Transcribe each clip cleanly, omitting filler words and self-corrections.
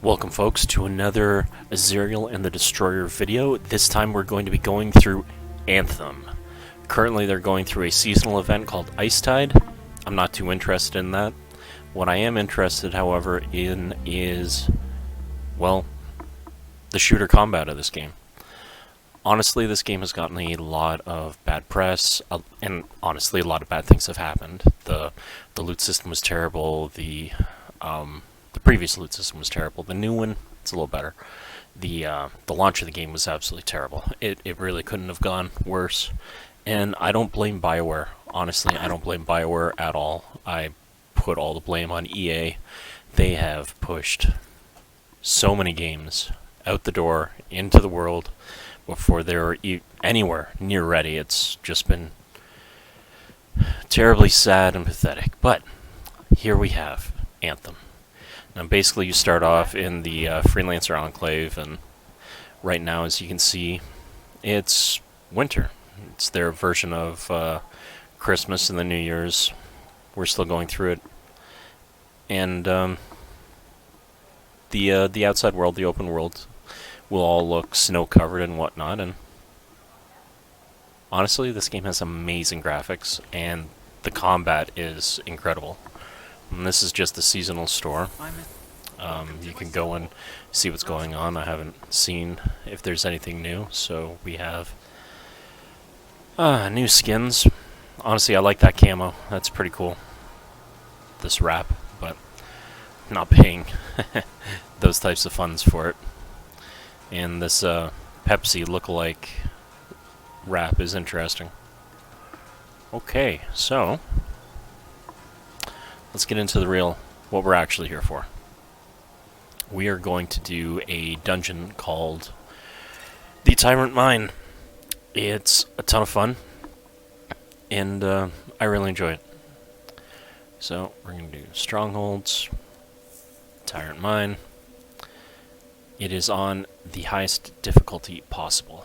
Welcome folks to another Azerial and the Destroyer video. This time we're going to be going through Anthem. Currently they're going through a seasonal event called Ice Tide. I'm not too interested in that. What I am interested, however, in is, well, the shooter combat of this game. Honestly, this game has gotten a lot of bad press, and honestly a lot of bad things have happened. The loot system was terrible, the previous loot system was terrible. The new one, it's a little better. The launch of the game was absolutely terrible. It really couldn't have gone worse. And I don't blame BioWare. Honestly, I don't blame BioWare at all. I put all the blame on EA. They have pushed so many games out the door into the world before they're anywhere near ready. It's just been terribly sad and pathetic. But here we have Anthem. Now basically you start off in the Freelancer Enclave, and right now, as you can see, it's winter. It's their version of Christmas and the New Year's. We're still going through it. And the outside world, the open world, will all look snow-covered and whatnot. And honestly, this game has amazing graphics, and the combat is incredible. And this is just the seasonal store. You can go and see what's going on. I haven't seen if there's anything new, so we have new skins. Honestly, I like that camo. That's pretty cool. This wrap, but not paying those types of funds for it. And this Pepsi lookalike wrap is interesting. Okay, so let's get into what we're actually here for. We are going to do a dungeon called the Tyrant Mine. It's a ton of fun, and I really enjoy it. So we're going to do Strongholds, Tyrant Mine. It is on the highest difficulty possible.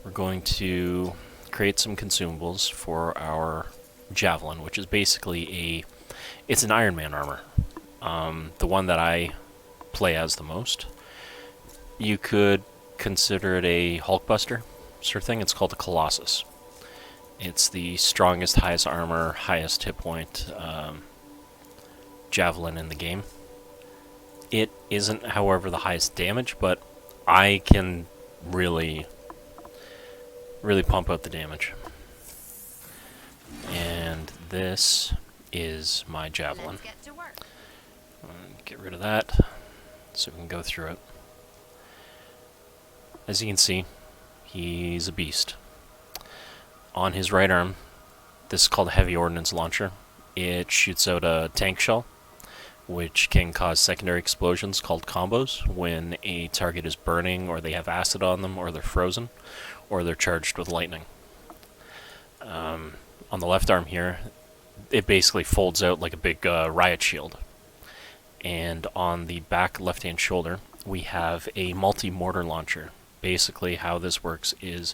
We're going to create some consumables for our Javelin, which is basically it's an Iron Man armor. The one that I play as the most. You could consider it a Hulkbuster sort of thing. It's called the Colossus. It's the strongest, highest armor, highest hit point Javelin in the game. It isn't, however, the highest damage, but I can really pump out the damage. And this is my Javelin. Get rid of that so we can go through it. As you can see, he's a beast. On his right arm, this is called a heavy ordnance launcher. It shoots out a tank shell, which can cause secondary explosions called combos when a target is burning, or they have acid on them, or they're frozen, or they're charged with lightning. On the left arm here, it basically folds out like a big riot shield. And on the back left-hand shoulder, we have a multi-mortar launcher. Basically, how this works is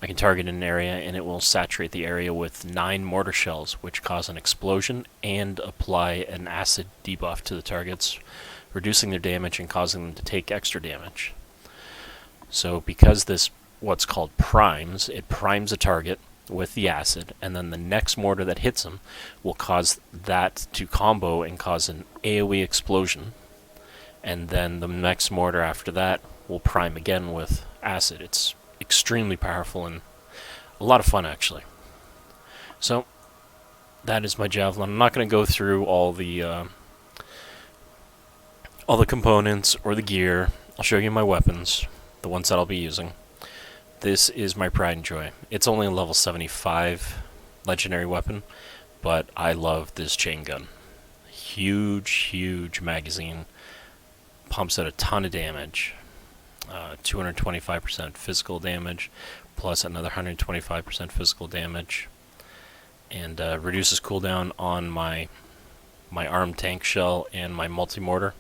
I can target an area, and it will saturate the area with 9 mortar shells, which cause an explosion and apply an acid debuff to the targets, reducing their damage and causing them to take extra damage. So because this, what's called primes, it primes a target with the acid, and then the next mortar that hits them will cause that to combo and cause an AoE explosion, and then the next mortar after that will prime again with acid. It's extremely powerful and a lot of fun, actually. So that is my Javelin. I'm not going to go through all the components or the gear. I'll show you my weapons, the ones that I'll be using. This is my pride and joy. It's only a level 75 legendary weapon, but I love this chain gun. Huge magazine. Pumps out a ton of damage. 225% physical damage, plus another 125% physical damage. And reduces cooldown on my armed tank shell and my multi-mortar.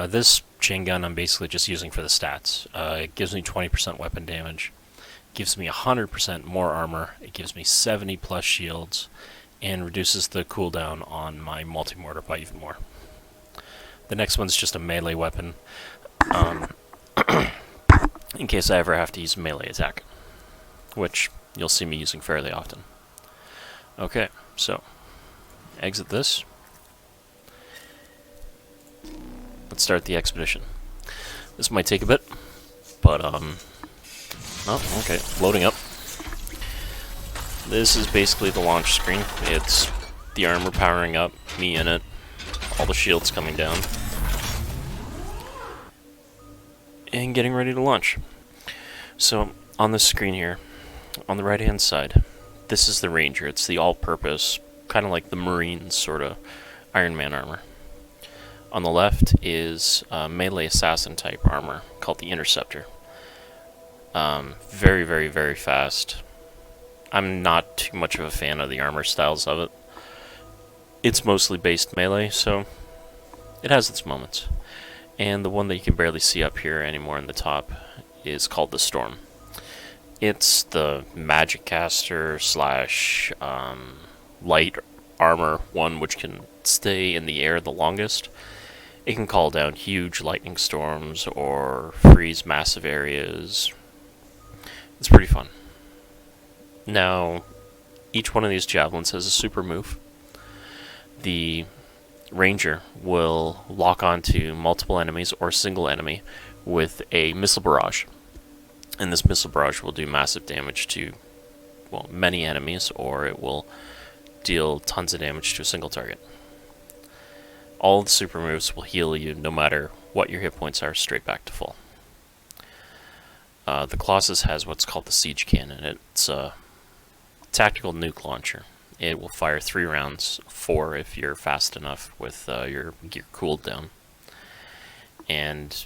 This chain gun I'm basically just using for the stats. It gives me 20% weapon damage, gives me 100% more armor, it gives me 70 plus shields, and reduces the cooldown on my multi-mortar by even more. The next one's just a melee weapon, in case I ever have to use a melee attack, which you'll see me using fairly often. Okay, so exit this. Let's start the expedition. This might take a bit, but oh, okay, loading up. This is basically the launch screen. It's the armor powering up, me in it, all the shields coming down, and getting ready to launch. So, on this screen here, on the right-hand side, this is the Ranger. It's the all-purpose, kind of like the Marines sort of Iron Man armor. On the left is melee assassin type armor called the Interceptor. Very, very, very fast. I'm not too much of a fan of the armor styles of it. It's mostly based melee, so it has its moments. And the one that you can barely see up here anymore in the top is called the Storm. It's the magic caster slash light armor one, which can stay in the air the longest. It can call down huge lightning storms or freeze massive areas. It's pretty fun. Now, each one of these javelins has a super move. The Ranger will lock onto multiple enemies or a single enemy with a missile barrage. And this missile barrage will do massive damage to, well, many enemies, or it will deal tons of damage to a single target. All of the super moves will heal you no matter what your hit points are, straight back to full. The Colossus has what's called the Siege Cannon. It's a tactical nuke launcher. It will fire 3 rounds, 4 if you're fast enough with your gear cooled down. And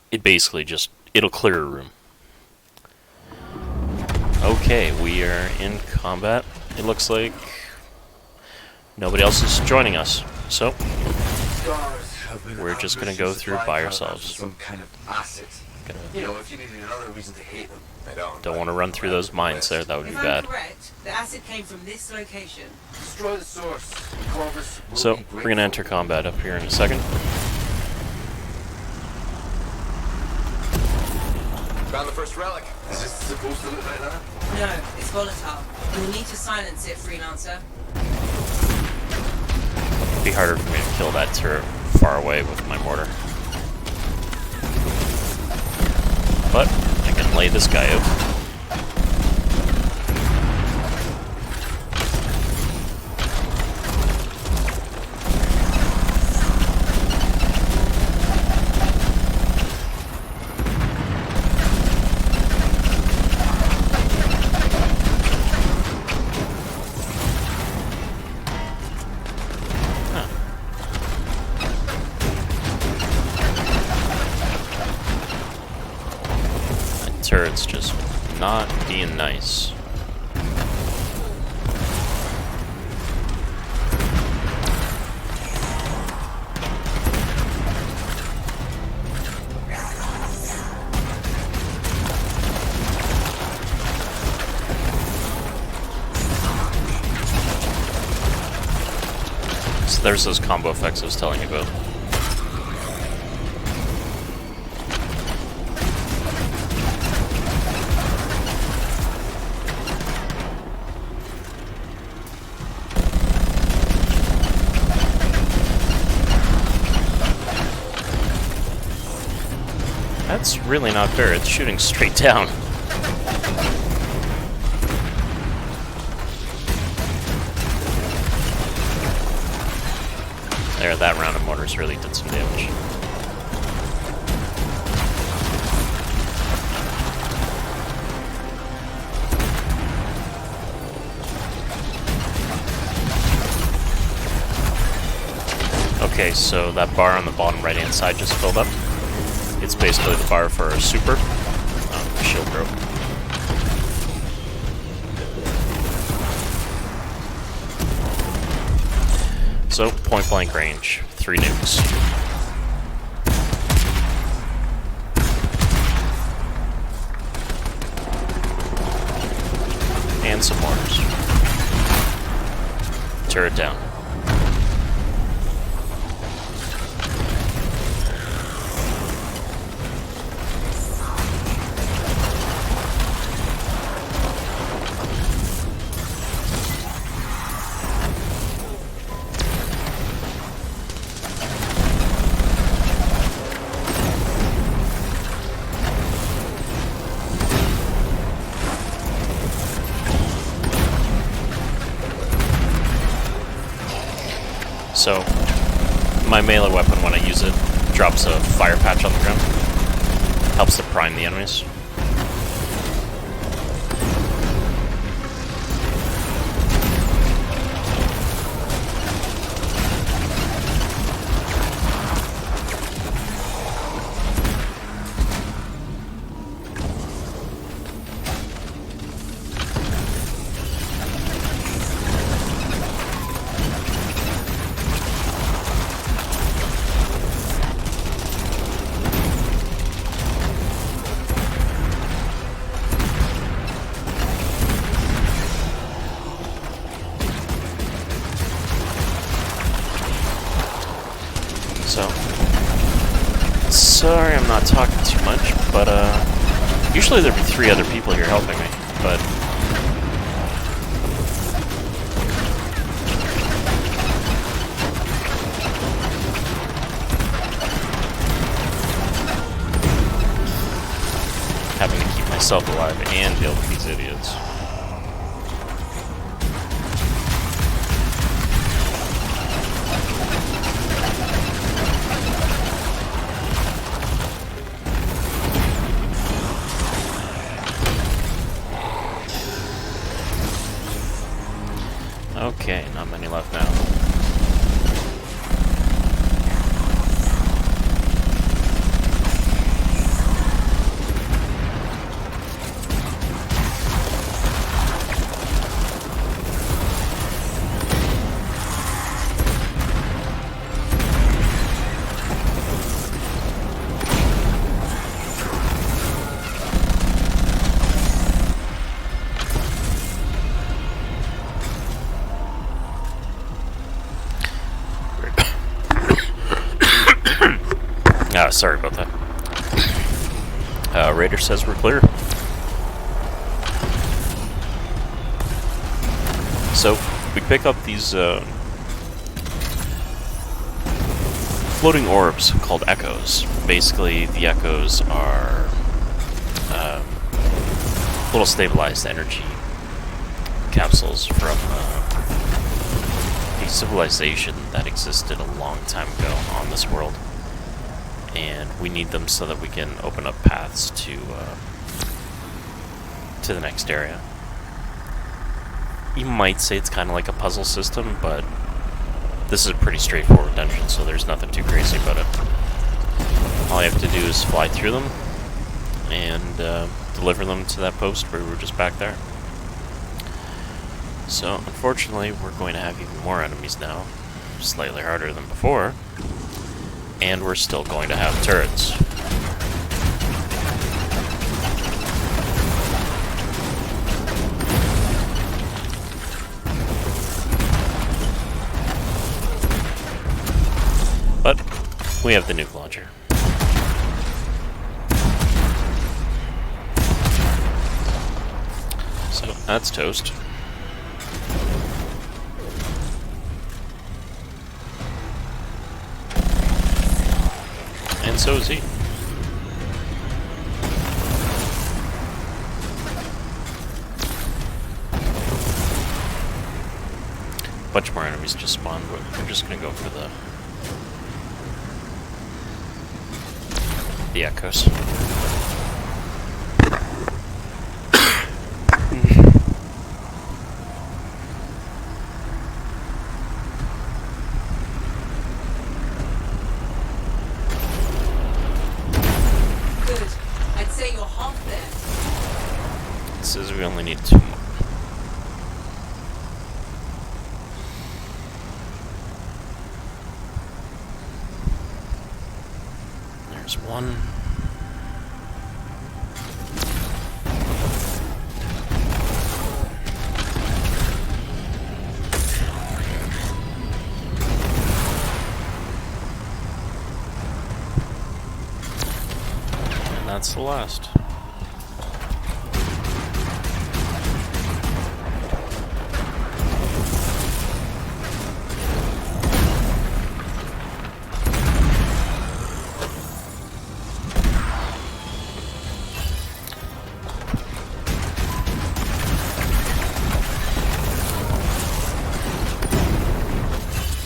it basically just, it'll clear a room. Okay, we are in combat. It looks like nobody else is joining us, so we're just gonna go through it by ourselves. Some kind of acid. You know, if you needed another reason to hate them. Don't want to run through those mines there, that would be bad. Correct, the acid came from this location. Destroy the source. So, we're going to enter combat up here in a second. Found the first relic. Is this supposed to look like that? No, it's volatile. You'll need to silence it, Freelancer. It'd be harder for me to kill that turret far away with my mortar. But I can lay this guy out. Turret's just not being nice. So there's those combo effects I was telling you about. That's really not fair, it's shooting straight down. There, that round of mortars really did some damage. Okay, so that bar on the bottom right hand side just filled up. It's basically the bar for a super. The shield broke. So, point blank range, 3 nukes. And some mortars. Turret down. So, my melee weapon, when I use it, drops a fire patch on the ground. Helps to prime the enemies. So, sorry I'm not talking too much, but usually there'd be 3 other people here helping me, but having to keep myself alive and deal with these idiots. Okay, not many left now. Sorry about that. Raider says we're clear. So, we pick up these floating orbs called echoes. Basically, the echoes are little stabilized energy capsules from a civilization that existed a long time ago on this world. And we need them so that we can open up paths to the next area. You might say it's kind of like a puzzle system, but this is a pretty straightforward dungeon, so there's nothing too crazy about it. All you have to do is fly through them and deliver them to that post where we were just back there. So, unfortunately, we're going to have even more enemies now, slightly harder than before. And we're still going to have turrets. But we have the nuke launcher. So that's toast. And so is he. Bunch more enemies just spawned, but we're just gonna go for the echoes. Says we only need 2 more. There's 1. And that's the last.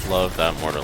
Love that mortar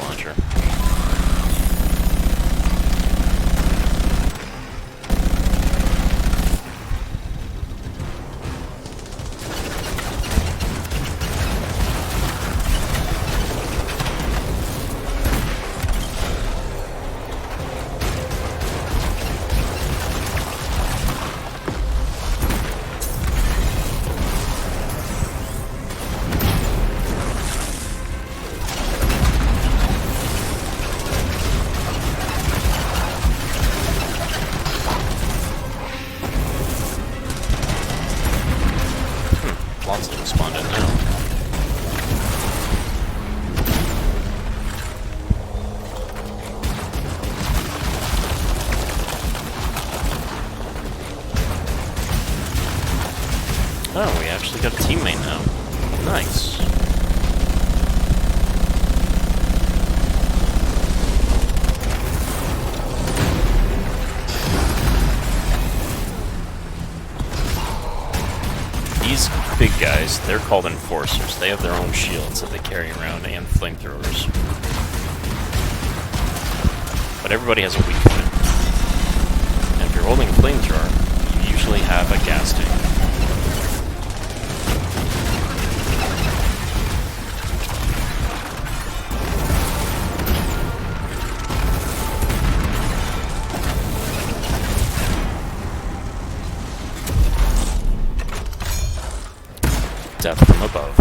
actually got a teammate now. Nice. These big guys, they're called enforcers. They have their own shields that they carry around and flamethrowers. But everybody has a weak point. And if you're holding a flamethrower, you usually have a gas tank. Death from above.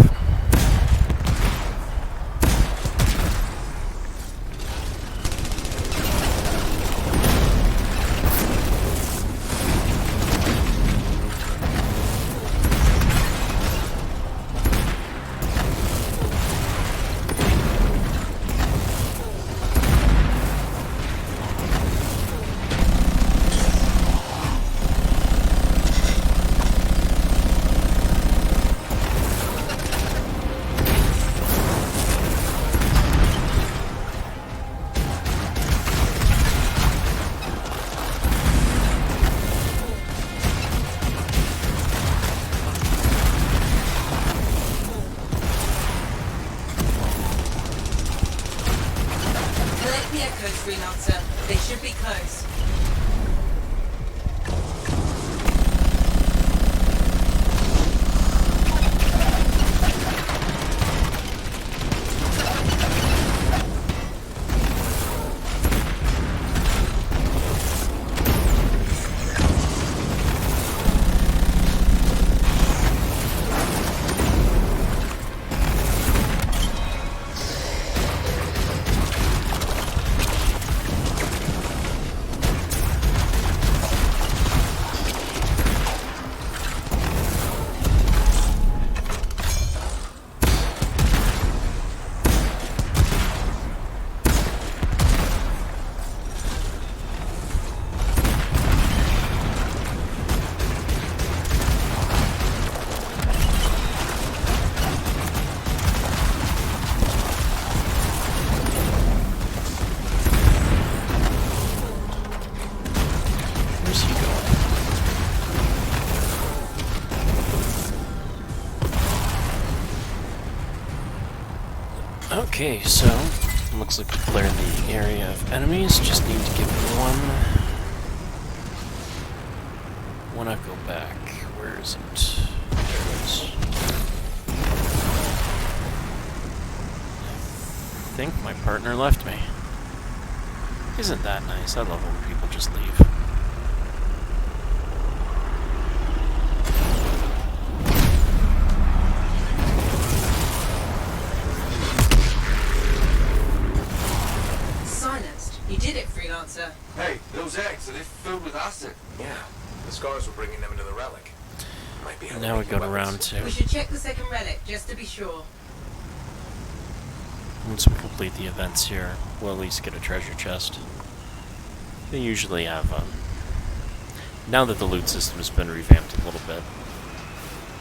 Collect the echoes, Freelancer. They should be close. Where's he going? Okay, so looks like we cleared the area of enemies. Just need to give one echo back. Where is it? There it is. I think my partner left me. Isn't that nice? I love when people just leave. Silenced. You did it, Freelancer. Hey, those eggs, are they filled with acid? Yeah, the scars were bringing them into the relic. Might be how And they now we make go weapons. around to... We should check the second relic, just to be sure. Once we complete the events here, we'll at least get a treasure chest. They usually have, now that the loot system has been revamped a little bit.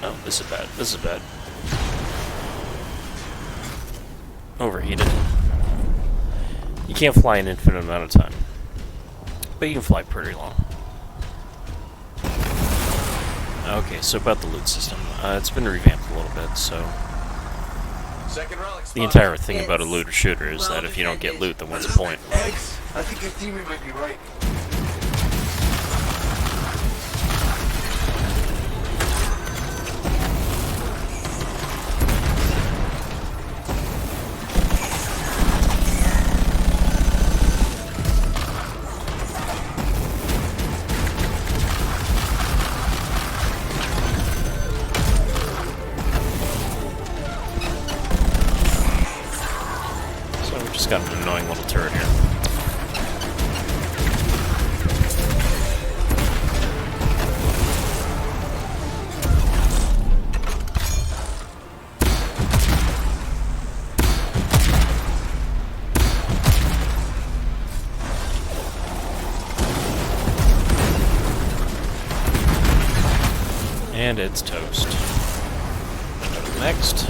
Oh, this is bad. This is bad. Overheated. You can't fly an infinite amount of time. But you can fly pretty long. Okay, so about the loot system. It's been revamped a little bit, so... Second relic The spotted. entire thing about a It's looter shooter is that if you don't get loot, then what's the point? Eggs? I think your teammate might be right. So we've just got an annoying little turret here. And it's toast. next.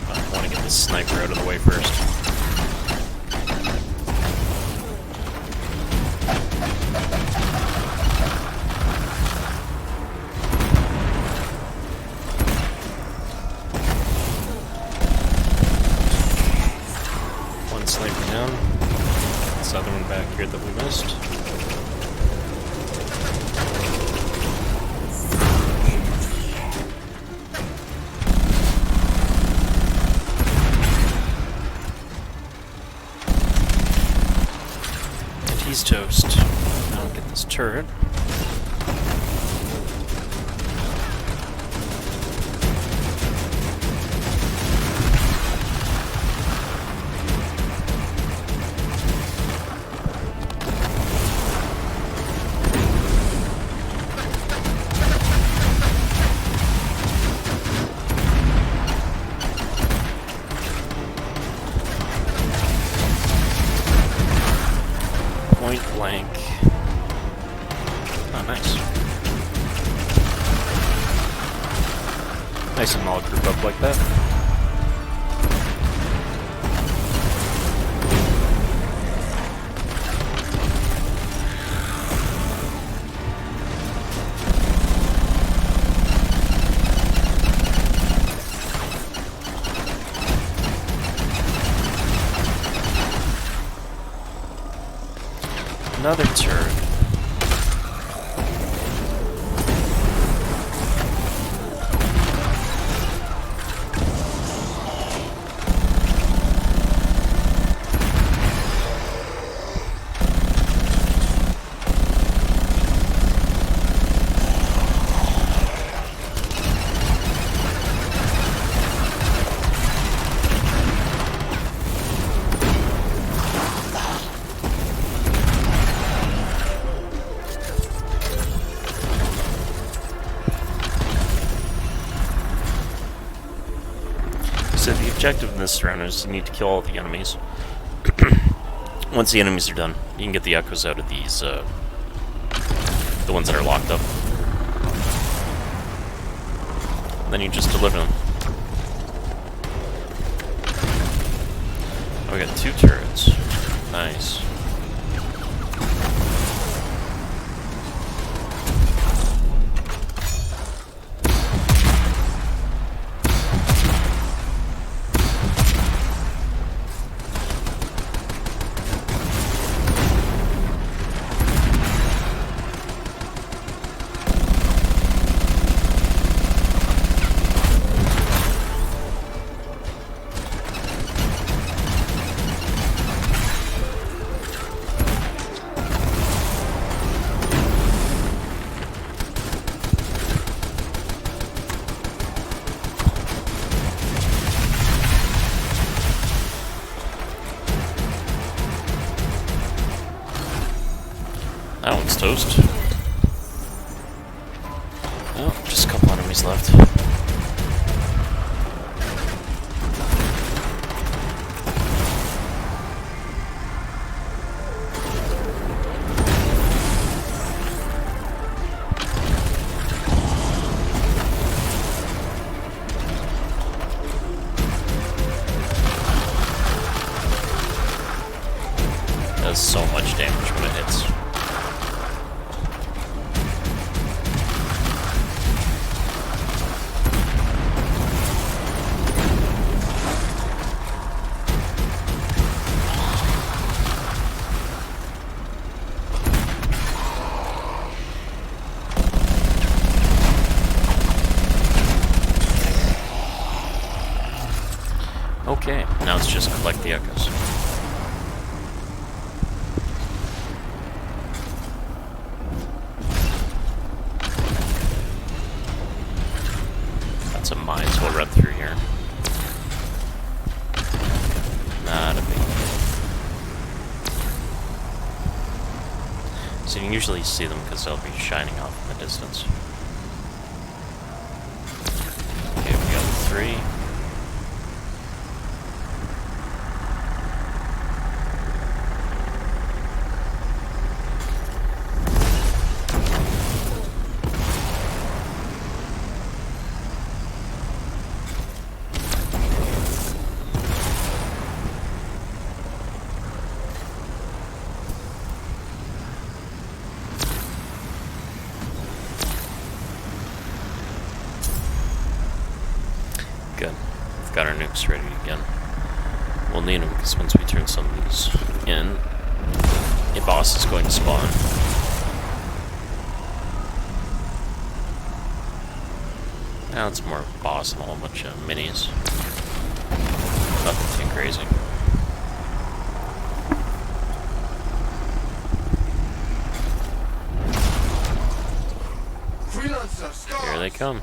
I want to get this sniper out of the way first. One sniper down. This other one back here that we missed. He's toast. Now get this turret. Point blank. Oh, nice. Nice and all group up like that. Another turret. So the objective in this round is you need to kill all the enemies. Once the enemies are done, you can get the echoes out of these, the ones that are locked up. Then you just deliver them. Oh, we got 2 turrets. Nice. That one's toast. Oh, just a couple enemies left. Does so much damage when it hits. Okay, now let's just collect the echoes. That's a mine, so we'll run through here. Not a big deal. So you can usually see them because they'll be shining off in the distance. Okay, we got 3. Good. We've got our nukes ready again. We'll need them because once we turn some of these in, a boss is going to spawn. Now it's more of a boss and a whole bunch of minis. Nothing too crazy. Here they come.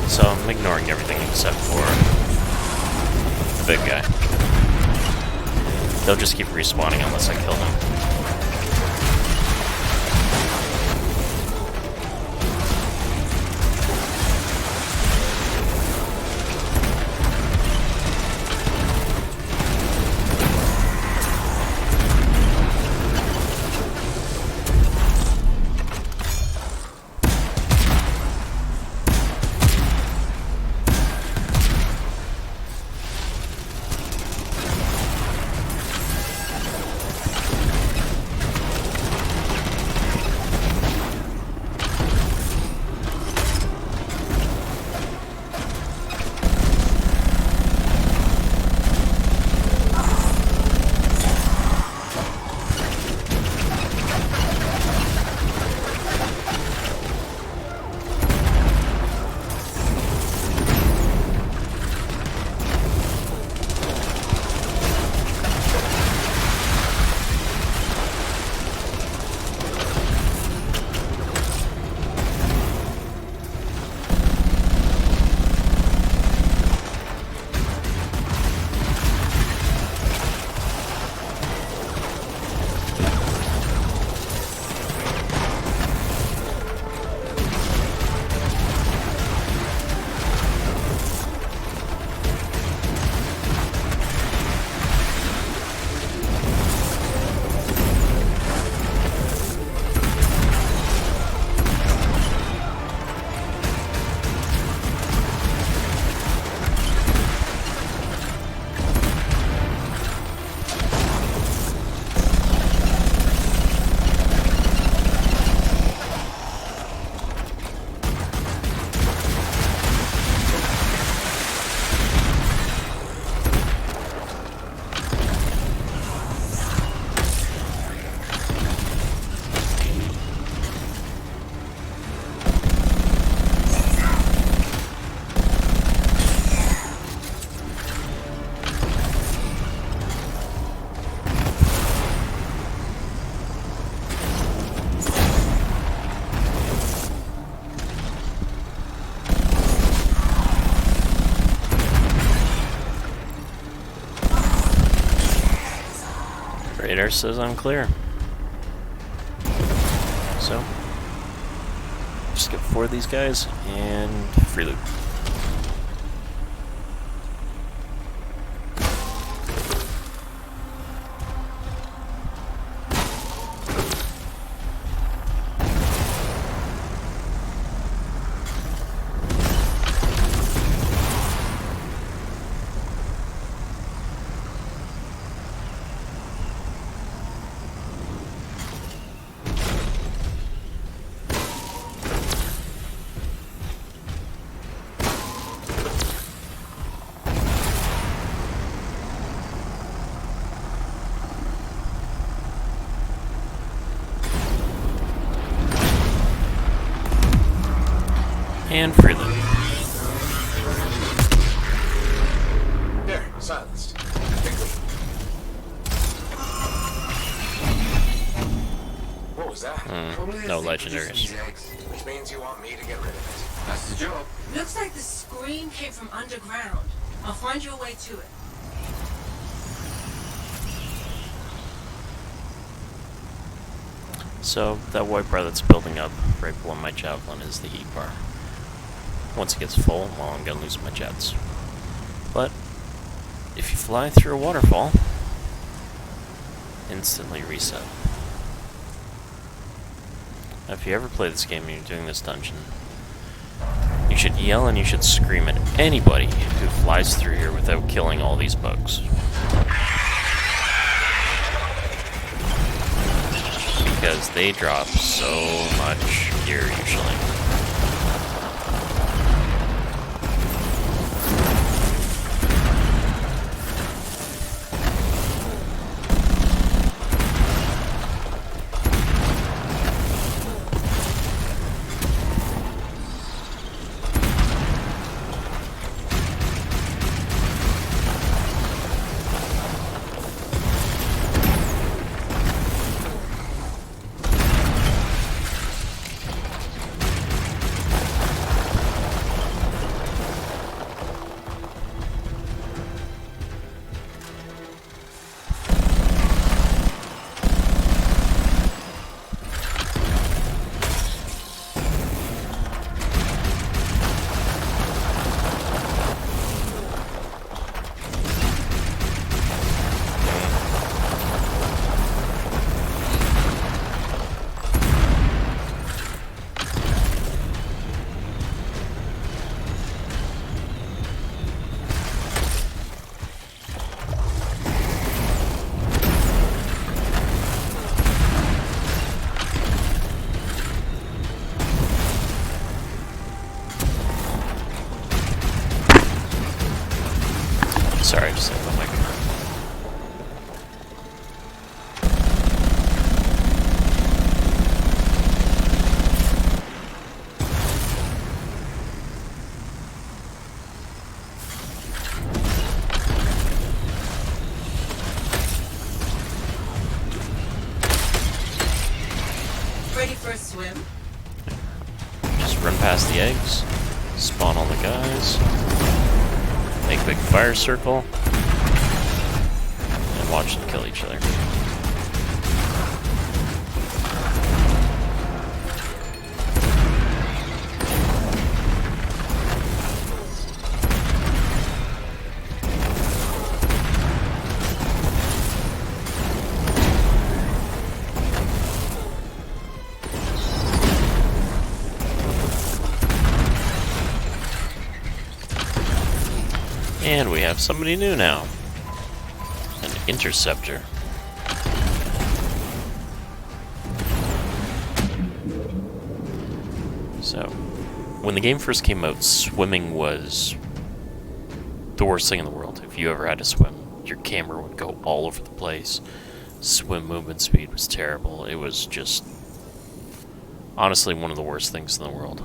So I'm ignoring everything except for the big guy. They'll just keep respawning unless I kill them. Radar says I'm clear. So, just get 4 of these guys and free loot. And free loot. There, silenced. Quickly. What was that? No legendaries. Which means you want me to get rid of it. That's the job. Looks like the scream came from underground. I'll find you a way to it. So that white bar that's building up right below my javelin is the heat bar. Once it gets full, well, I'm gonna lose my jets. But if you fly through a waterfall, instantly reset. Now, if you ever play this game and you're doing this dungeon, you should yell and you should scream at anybody who flies through here without killing all these bugs. Because they drop so much gear usually. Sorry, I just hit my mic. Ready for a swim? Just run past the eggs, spawn all the guys, make a big fire circle, and watch them kill each other. And we have somebody new now. An interceptor. So, when the game first came out, swimming was the worst thing in the world. If you ever had to swim, your camera would go all over the place. Swim movement speed was terrible. It was just, honestly, one of the worst things in the world.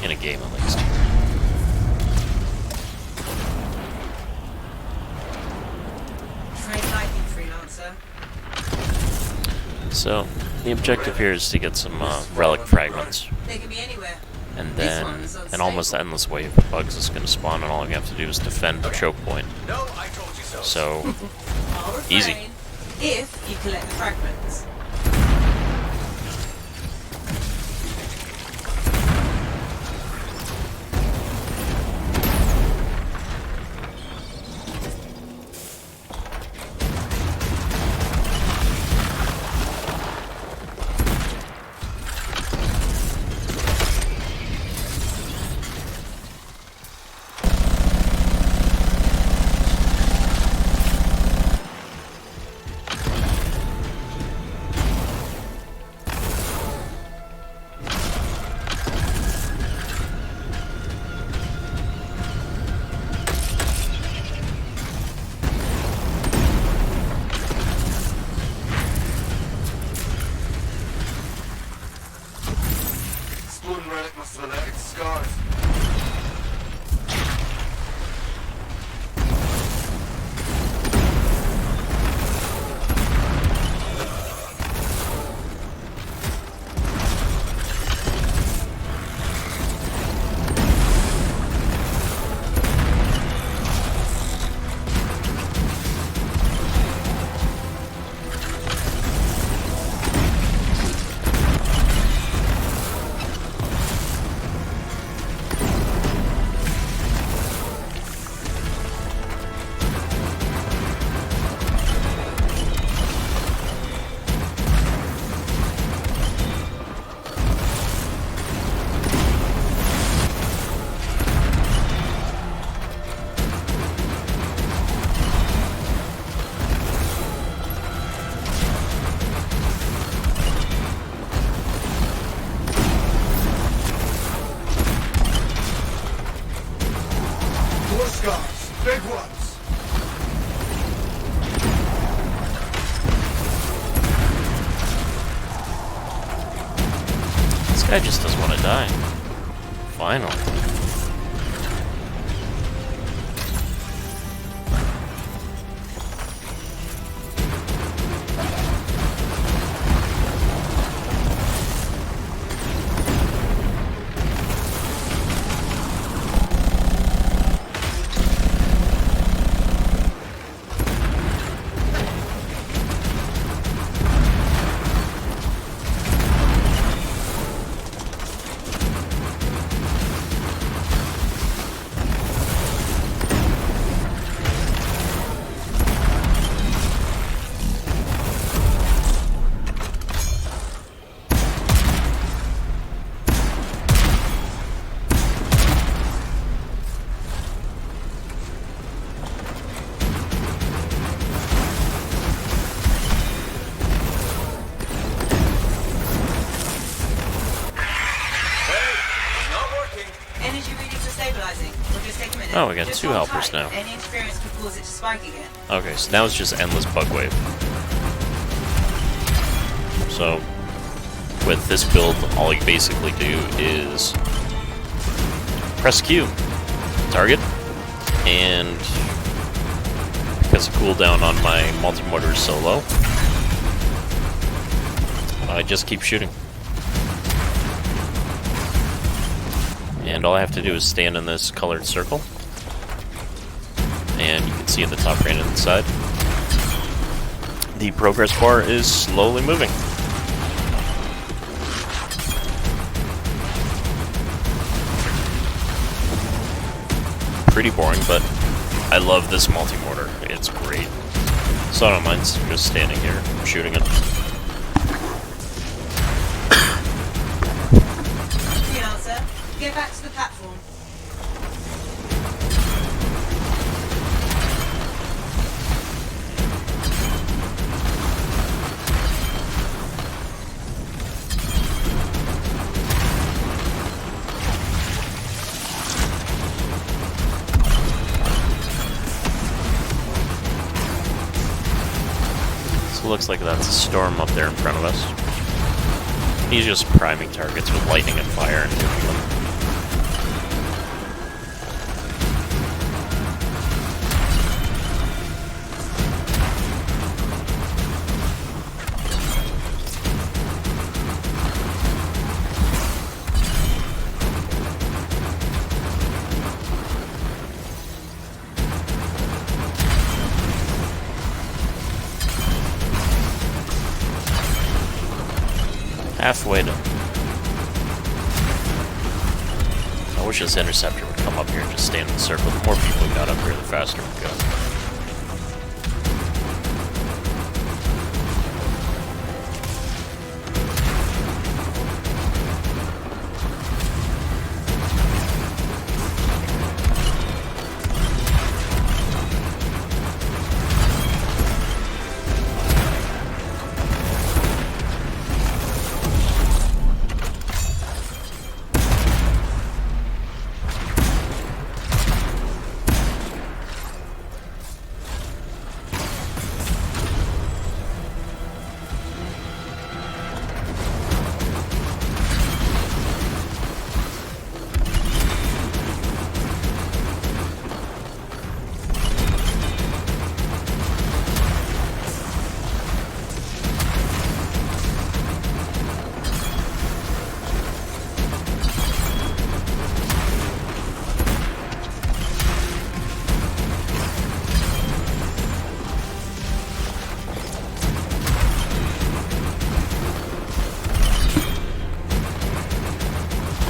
In a game, at least. So, the objective here is to get some relic fragments. They can be anywhere. And then an almost endless wave of bugs is going to spawn, and all you have to do is defend the choke point. No, I told you so. So, I'll refrain easy. if you collect the fragments. Guy just doesn't want to die. Finally. Energy readings are stabilizing. We'll just take a minute. Oh, we got Just 2 hold helpers tight. now. Any interference could cause it to spike again. Okay, so now it's just endless bug wave. So, with this build, all you basically do is press Q, target, and because the cooldown on my multi-mortar is so low, I just keep shooting. And all I have to do is stand in this colored circle, and you can see in the top right-hand side, the progress bar is slowly moving. Pretty boring, but I love this multi-mortar. It's great. So I don't mind just standing here, shooting it. Freelancer, get back to the platform. So it looks like that's a storm up there in front of us. He's just priming targets with lightning and fire and hitting them. Halfway done. I wish this interceptor would come up here and just stand in the circle. The more people we got up here, the faster we go.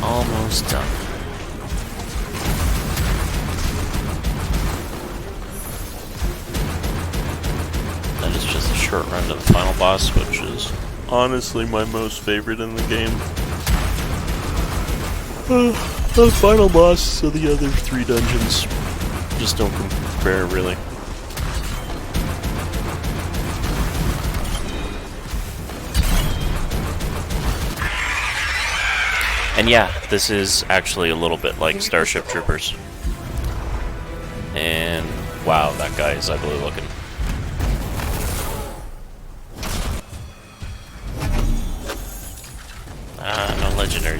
Almost done. That is just a short run to the final boss, which is honestly my most favorite in the game. The final boss of the other 3 dungeons just don't compare, really. And yeah, this is actually a little bit like Starship Troopers. And wow, that guy is ugly looking. No legendary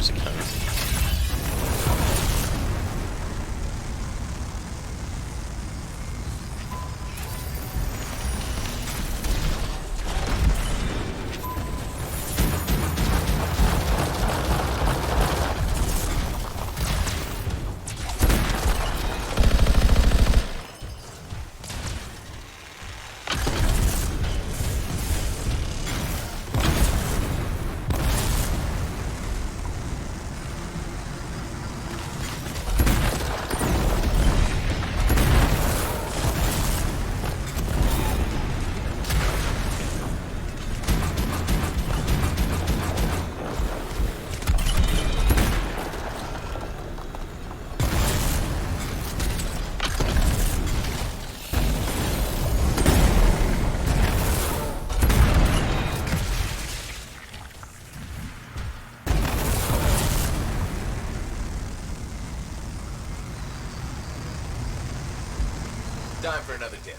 Time for another dip.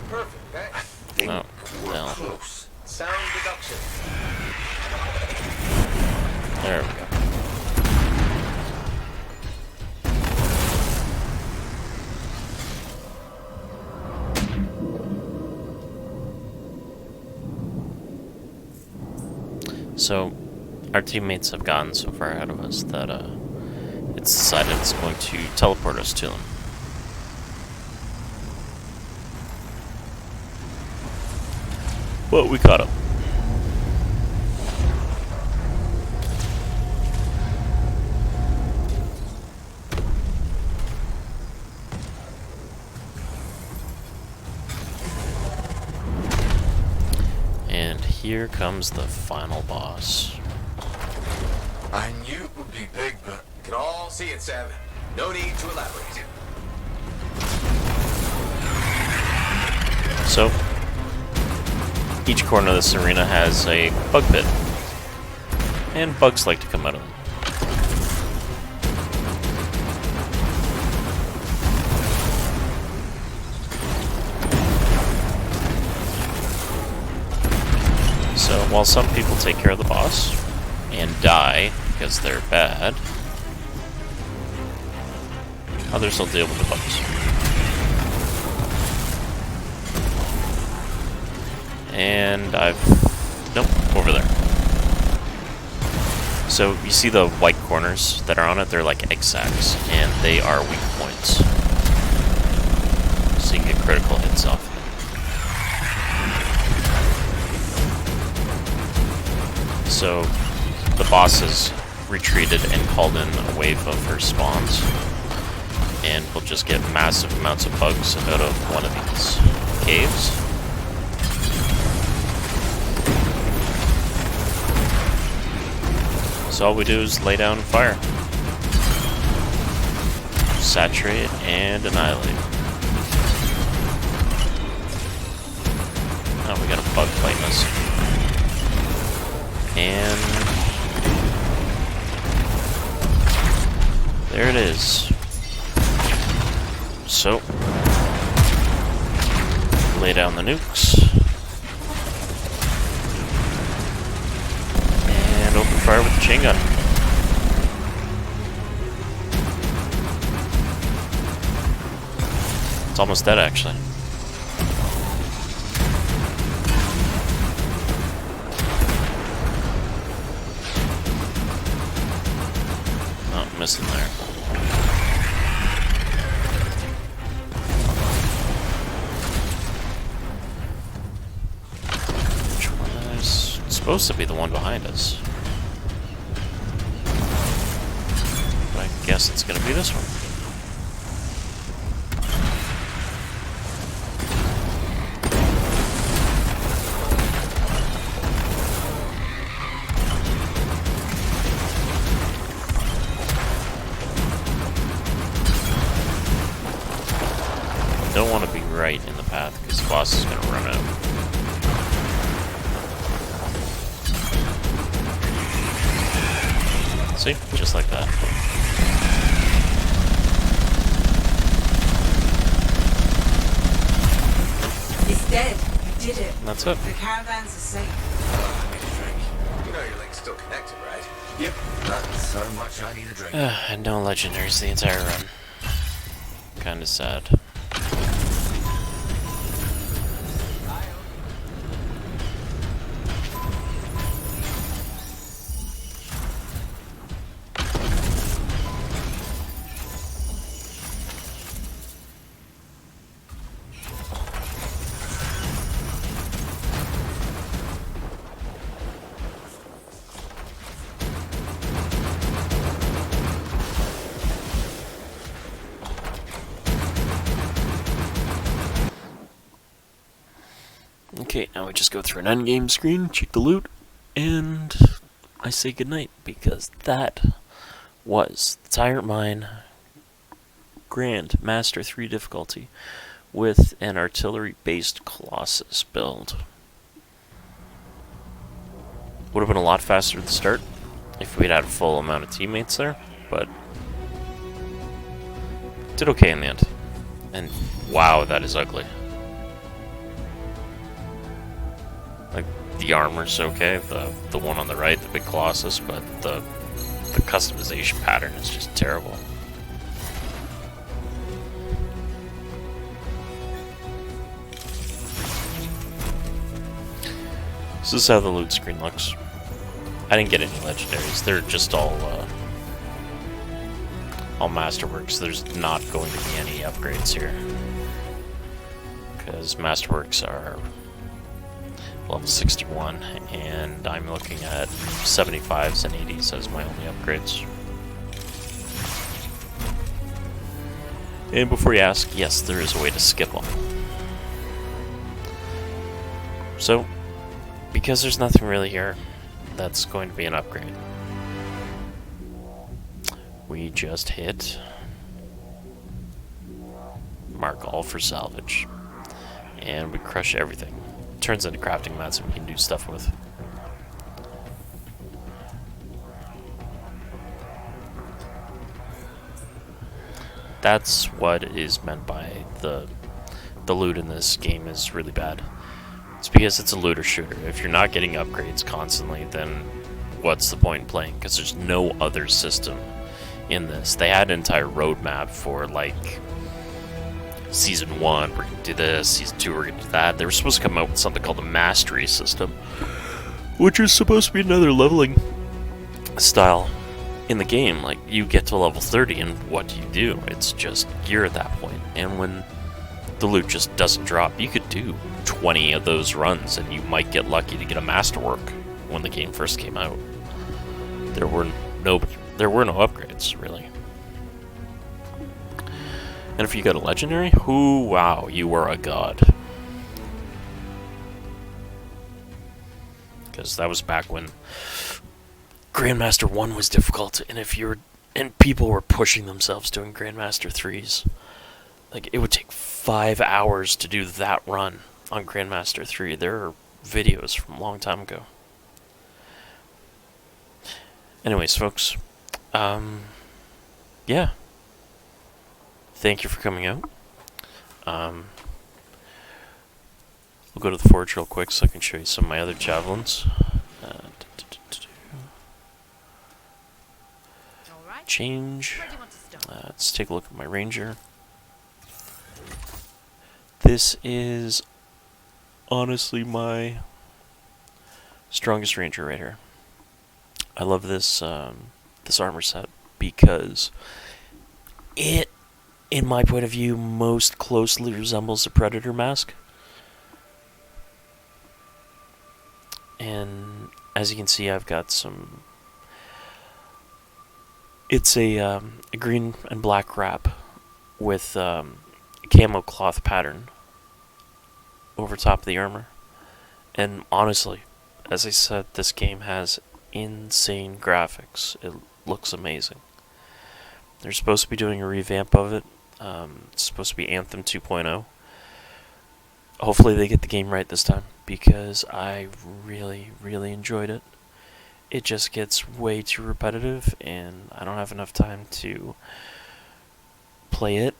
Perfect, eh? Oh, We're well. close. Sound deduction. There we go. So, our teammates have gotten so far ahead of us that it's decided it's going to teleport us to them. But we caught up. And here comes the final boss. I knew it would be big, but We can all see it, Sev. No need to elaborate. So, each corner of this arena has a bug pit. And bugs like to come out of them. So, while some people take care of the boss and die because they're bad, others will deal with the bugs. And nope, over there. So you see the white corners that are on it, they're like egg sacs, and they are weak points. So you can get critical hits off of it. So the boss has retreated and called in a wave of her spawns. And we'll just get massive amounts of bugs out of one of these caves. So all we do is lay down fire. Saturate and annihilate. Oh, we got a bug fighting us. And there it is. So, lay down the nukes. And open fire with the chain gun. It's almost dead, actually. Oh, missing there. Which one is supposed to be the one behind us? But I guess it's gonna be this one. Don't want to be right in the path because the boss is going to run out. See? Just like that. It's dead. You did it. And that's it. The caravans are safe. I need a drink. You know your link's still connected, right? yep, that's how much I need a drink. And no legendaries the entire run. Kinda sad. Okay, now we just go through an endgame screen, check the loot, and I say goodnight, because that was the Tyrant Mine Grand Master 3 difficulty with an artillery-based Colossus build. Would have been a lot faster at the start if we'd had a full amount of teammates there, but did okay in the end. And wow, that is ugly. Like, the armor's okay, the one on the right, the big Colossus, but the customization pattern is just terrible. So this is how the loot screen looks. I didn't get any legendaries. They're just all masterworks. There's not going to be any upgrades here, because masterworks are level 61, and I'm looking at 75s and 80s as my only upgrades. And before you ask, yes, there is a way to skip them. So, because there's nothing really here that's going to be an upgrade, we just hit mark all for salvage, and we crush everything. Turns into crafting mats that we can do stuff with. That's what is meant by the loot in this game is really bad. It's because it's a looter shooter. If you're not getting upgrades constantly, then what's the point in playing? Because there's no other system in this. They had an entire roadmap for, like, Season 1, we're going to do this, Season 2, we're going to do that. They were supposed to come out with something called the Mastery system, which is supposed to be another leveling style in the game. Like, you get to level 30, and what do? It's just gear at that point. And when the loot just doesn't drop, you could do 20 of those runs, and you might get lucky to get a masterwork when the game first came out. There were no upgrades, really. And if you got a legendary, ooh, wow, you were a god. Because that was back when Grandmaster 1 was difficult, and people were pushing themselves doing Grandmaster 3s. Like, it would take 5 hours to do that run on Grandmaster 3. There are videos from a long time ago. Anyways, folks, yeah. Thank you for coming out. We'll go to the forge real quick so I can show you some of my other javelins. Change. Let's take a look at my ranger. This is honestly my strongest ranger right here. I love this this armor set because it, in my point of view, most closely resembles a Predator mask. And as you can see, I've got some... It's a green and black wrap with camo cloth pattern over top of the armor. And honestly, as I said, this game has insane graphics. It looks amazing. They're supposed to be doing a revamp of it. It's supposed to be Anthem 2.0. Hopefully they get the game right this time, because I really, really enjoyed it. It just gets way too repetitive, and I don't have enough time to play it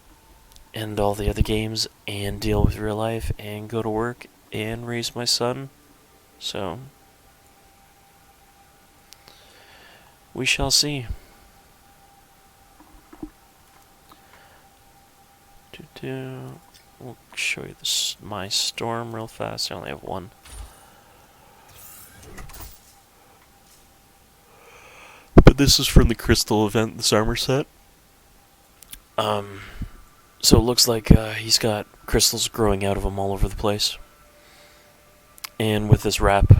and all the other games and deal with real life and go to work and raise my son. So, we shall see. We'll show you this, my storm real fast. I only have one. But this is from the Crystal event, this armor set. So it looks like he's got crystals growing out of him all over the place. And with this wrap,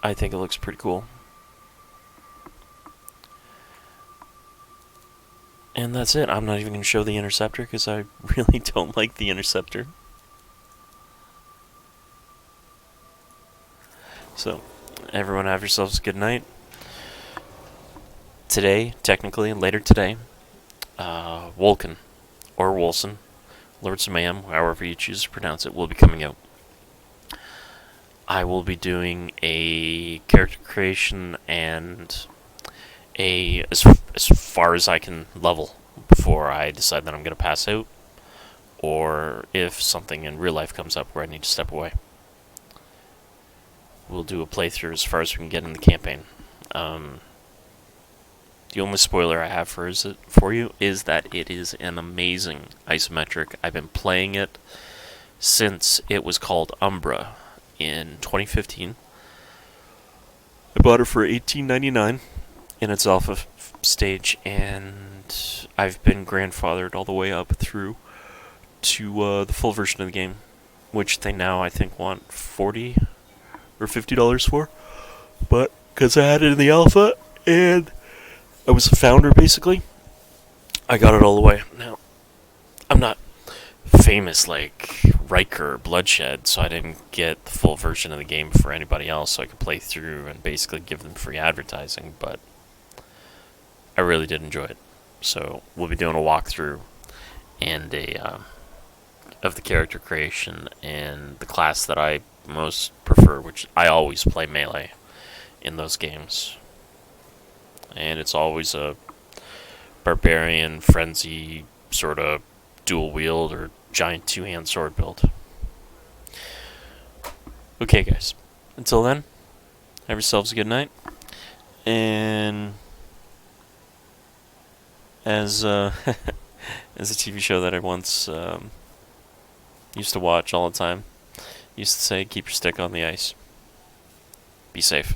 I think it looks pretty cool. And that's it. I'm not even going to show the Interceptor because I really don't like the Interceptor. So, everyone have yourselves a good night. Today, technically, later today, Wolken, or Wolson, Lords of Mayhem, however you choose to pronounce it, will be coming out. I will be doing a character creation and as far as I can level before I decide that I'm going to pass out, or if something in real life comes up where I need to step away. We'll do a playthrough as far as we can get in the campaign. The only spoiler I have for you is that it is an amazing isometric. I've been playing it since it was called Umbra in 2015. I bought it for $18.99 in its alpha stage, and I've been grandfathered all the way up through to the full version of the game, which they now, I think, want $40 or $50 for. But because I had it in the alpha, and I was a founder, basically, I got it all the way. Now, I'm not famous like Riker or Bloodshed, so I didn't get the full version of the game for anybody else, so I could play through and basically give them free advertising, but I really did enjoy it. So we'll be doing a walkthrough and of the character creation and the class that I most prefer, which I always play melee in those games. And it's always a barbarian, frenzy, sort of dual wield or giant two-hand sword build. Okay, guys. Until then, have yourselves a good night. And as as a TV show that I once used to watch all the time used to say, keep your stick on the ice. Be safe.